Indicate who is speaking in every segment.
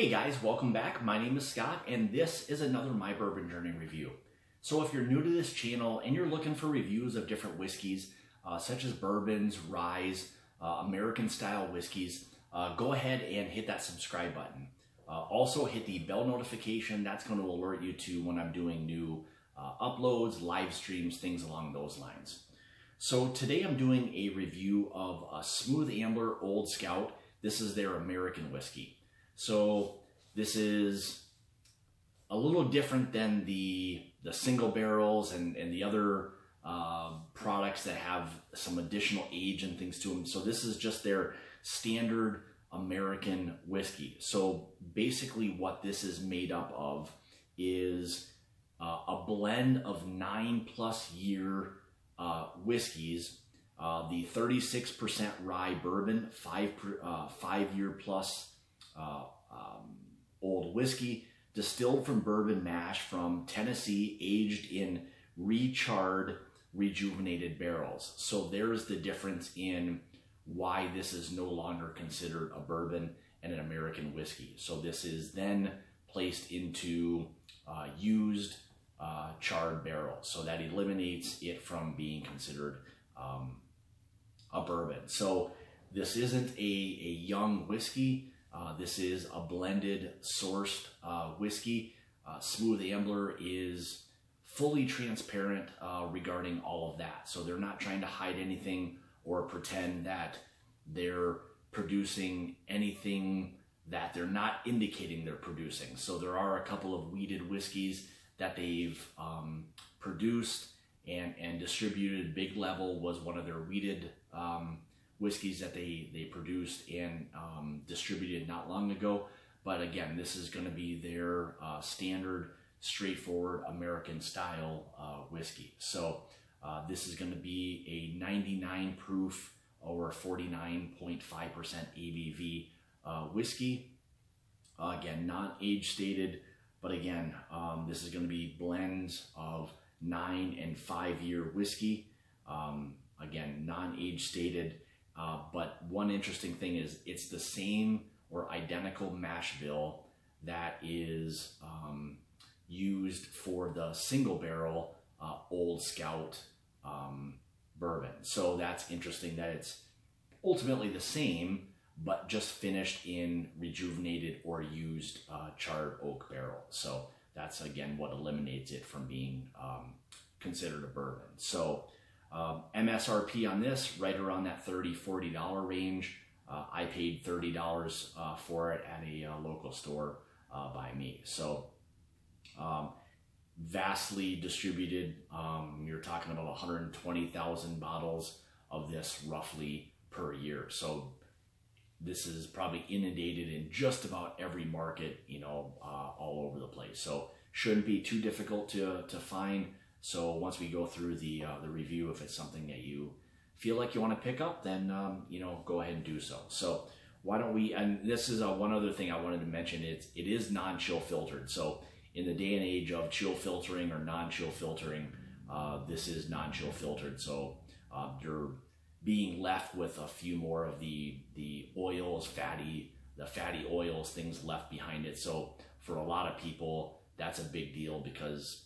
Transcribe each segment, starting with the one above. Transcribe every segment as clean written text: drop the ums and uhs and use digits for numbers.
Speaker 1: Hey guys, welcome back. My name is Scott and this is another My Bourbon Journey review. So if you're new to this channel and you're looking for reviews of different whiskeys, such as bourbons, ryes, American style whiskeys, go ahead and hit that subscribe button. Also hit the bell notification. That's going to alert you to when I'm doing new uploads, live streams, things along those lines. So today I'm doing a review of a Smooth Ambler Old Scout. This is their American whiskey. So this is a little different than the single barrels and the other products that have some additional age and things to them. So this is just their standard American whiskey. So basically what this is made up of is a blend of 9+ year whiskeys. The 36% rye bourbon, 5 year plus old whiskey, distilled from bourbon mash from Tennessee, aged in recharred, rejuvenated barrels. So there's the difference in why this is no longer considered a bourbon and an American whiskey. So this is then placed into used charred barrels. So that eliminates it from being considered a bourbon. So this isn't a young whiskey. This is a blended sourced whiskey. Smooth Ambler is fully transparent regarding all of that. So they're not trying to hide anything or pretend that they're producing anything that they're not indicating they're producing. So there are a couple of wheated whiskeys that they've produced and distributed. Big Level was one of their wheated whiskeys that they produced and distributed not long ago. But again, this is going to be their standard, straightforward American style whiskey. So this is going to be a 99 proof or 49.5% ABV whiskey. Again, not age stated, but again, this is going to be blends of 9 and 5 year whiskey. Again, non-age stated. But one interesting thing is it's the same or identical mash bill that is used for the single barrel Old Scout bourbon. So that's interesting that it's ultimately the same, but just finished in rejuvenated or used charred oak barrel. So that's again what eliminates it from being considered a bourbon. So MSRP on this, right around that $30–40 range. I paid $30 for it at a local store by me. So vastly distributed. You're talking about 120,000 bottles of this roughly per year. So this is probably inundated in just about every market, you know, all over the place. So shouldn't be too difficult to find. So once we go through the review, if it's something that you feel like you want to pick up, then you know, go ahead and do so. So why don't we? And this is one other thing I wanted to mention. It is non-chill filtered. So in the day and age of chill filtering or non-chill filtering, this is non-chill filtered. So you're being left with a few more of the oils, the fatty oils, things left behind it. So for a lot of people, that's a big deal because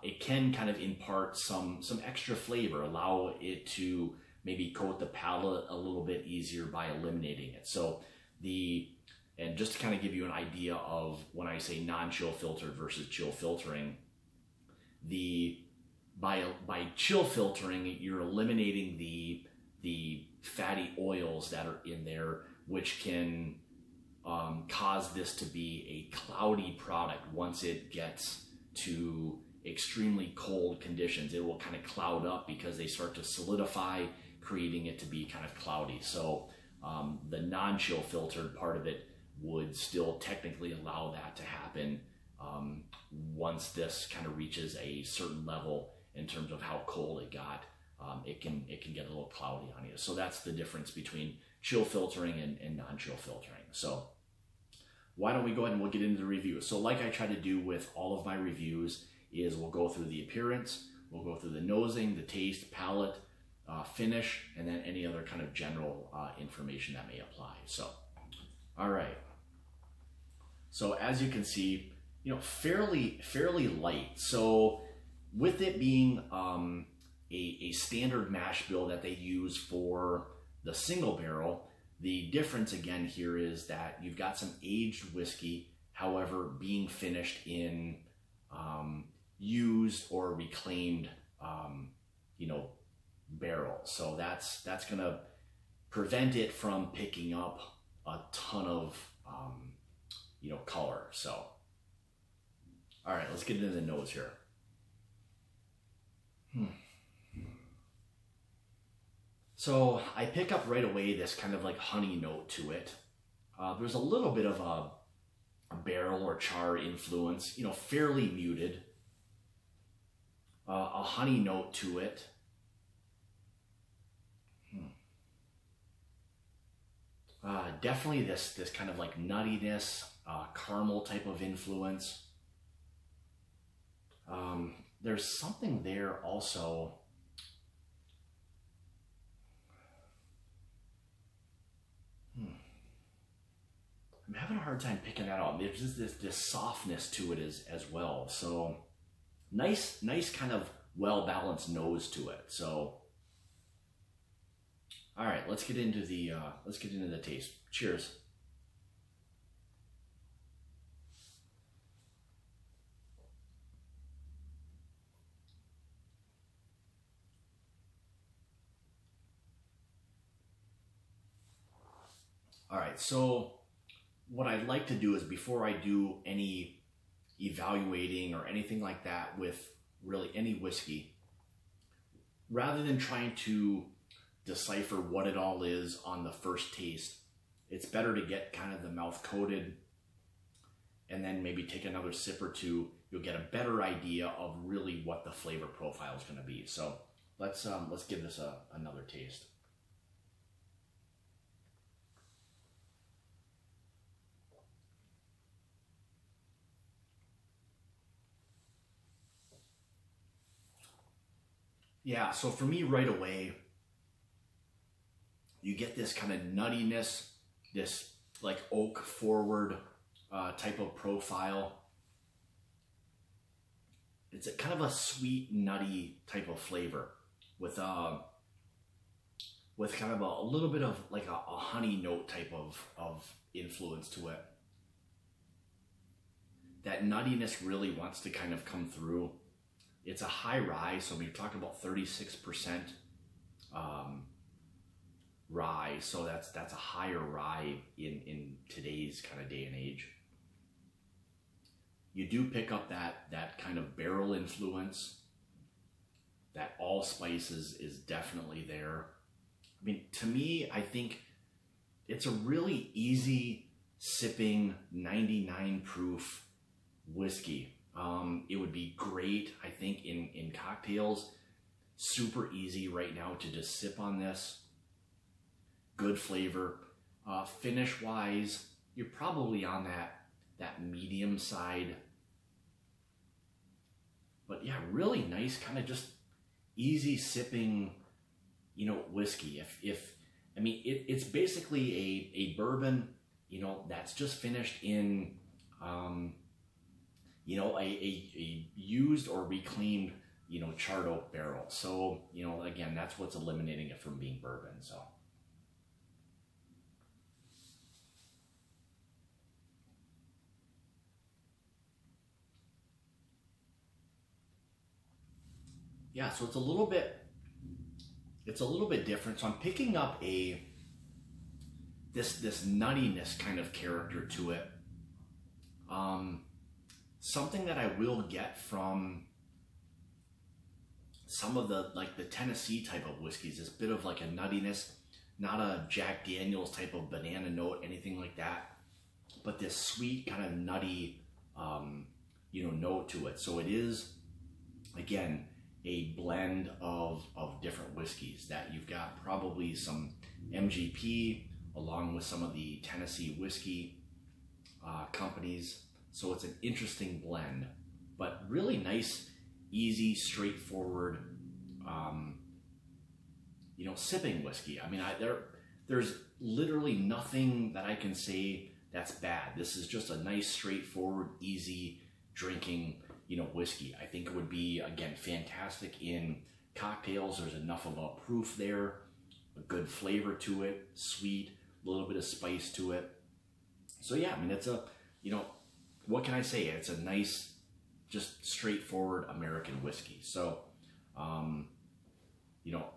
Speaker 1: it can kind of impart some extra flavor, allow it to maybe coat the palate a little bit easier by eliminating it. So and just to kind of give you an idea of when I say non-chill filtered versus chill filtering, by chill filtering, you're eliminating the fatty oils that are in there, which can cause this to be a cloudy product once it gets to extremely cold conditions. It will kind of cloud up because they start to solidify, creating it to be kind of cloudy. So the non-chill filtered part of it would still technically allow that to happen once this kind of reaches a certain level in terms of how cold it got. It can get a little cloudy on you. So that's the difference between chill filtering and non-chill filtering. So why don't we go ahead and we'll get into the review. So like I try to do with all of my reviews is we'll go through the appearance, we'll go through the nosing, the taste, palate, finish, and then any other kind of general information that may apply. So, all right. So as you can see, you know, fairly light. So with it being a standard mash bill that they use for the single barrel, the difference again here is that you've got some aged whiskey, however, being finished in used or reclaimed, you know, barrels. So that's going to prevent it from picking up a ton of, you know, color. So, all right, let's get into the nose here. So I pick up right away this kind of like honey note to it. There's a little bit of a barrel or char influence, you know, fairly muted. A honey note to it. Definitely this kind of like nuttiness, caramel type of influence. There's something there also. I'm having a hard time picking that out. There's just this softness to it as well. So nice kind of well-balanced nose to it. So all right, let's get into the taste. Cheers. All right, so what I'd like to do is, before I do any evaluating or anything like that with really any whiskey, rather than trying to decipher what it all is on the first taste, it's better to get kind of the mouth coated and then maybe take another sip or two. You'll get a better idea of really what the flavor profile is going to be. So let's give this another taste. Yeah, so for me right away, you get this kind of nuttiness, this like oak forward type of profile. It's a kind of a sweet, nutty type of flavor with kind of a little bit of like a honey note type of influence to it. That nuttiness really wants to kind of come through. It's a high rye, so we're talking about 36% rye, so that's a higher rye in today's kind of day and age. You do pick up that kind of barrel influence. That allspice is definitely there. I mean, to me, I think it's a really easy sipping 99 proof whiskey. It would be great, I think, in cocktails. Super easy right now to just sip on this. Good flavor. Finish wise, you're probably on that medium side. But yeah, really nice, kind of just easy sipping, you know, whiskey. I mean, it's basically a bourbon, you know, that's just finished in, you know, a used or reclaimed, you know, charred oak barrel. So, you know, again, that's what's eliminating it from being bourbon. So. Yeah, so it's a little bit different. So I'm picking up this nuttiness kind of character to it. Something that I will get from some of the Tennessee type of whiskeys, this bit of like a nuttiness, not a Jack Daniels type of banana note, anything like that, but this sweet kind of nutty, you know, note to it. So it is, again, a blend of different whiskeys that you've got probably some MGP along with some of the Tennessee whiskey companies. So it's an interesting blend, but really nice, easy, straightforward, you know, sipping whiskey. I mean, there's literally nothing that I can say that's bad. This is just a nice, straightforward, easy drinking, whiskey. I think it would be, again, fantastic in cocktails. There's enough of a proof there, a good flavor to it, sweet, a little bit of spice to it. So yeah, I mean, it's a, what can I say? It's a nice, just straightforward American whiskey. So,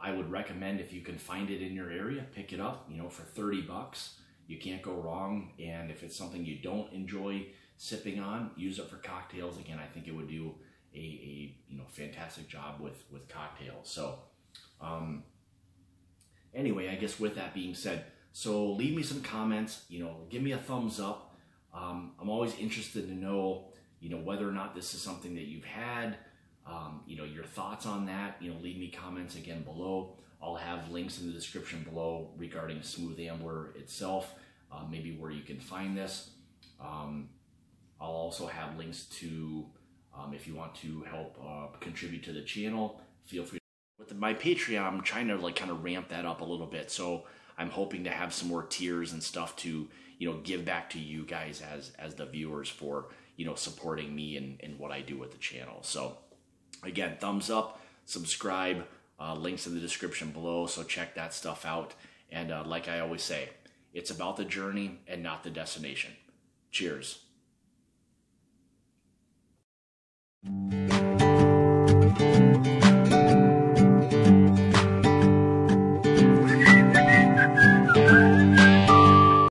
Speaker 1: I would recommend, if you can find it in your area, pick it up, for 30 bucks. You can't go wrong. And if it's something you don't enjoy sipping on, use it for cocktails. Again, I think it would do a fantastic job with cocktails. So, anyway, I guess with that being said, so leave me some comments, give me a thumbs up. I'm always interested to know, whether or not this is something that you've had, your thoughts on that. Leave me comments again below. I'll have links in the description below regarding Smooth Ambler itself, maybe where you can find this. I'll also have links to, if you want to help contribute to the channel, feel free. With my Patreon, I'm trying to kind of ramp that up a little bit. So I'm hoping to have some more tiers and stuff to, give back to you guys as the viewers for, supporting me and what I do with the channel. So again, thumbs up, subscribe, links in the description below. So check that stuff out. And like I always say, it's about the journey and not the destination. Cheers.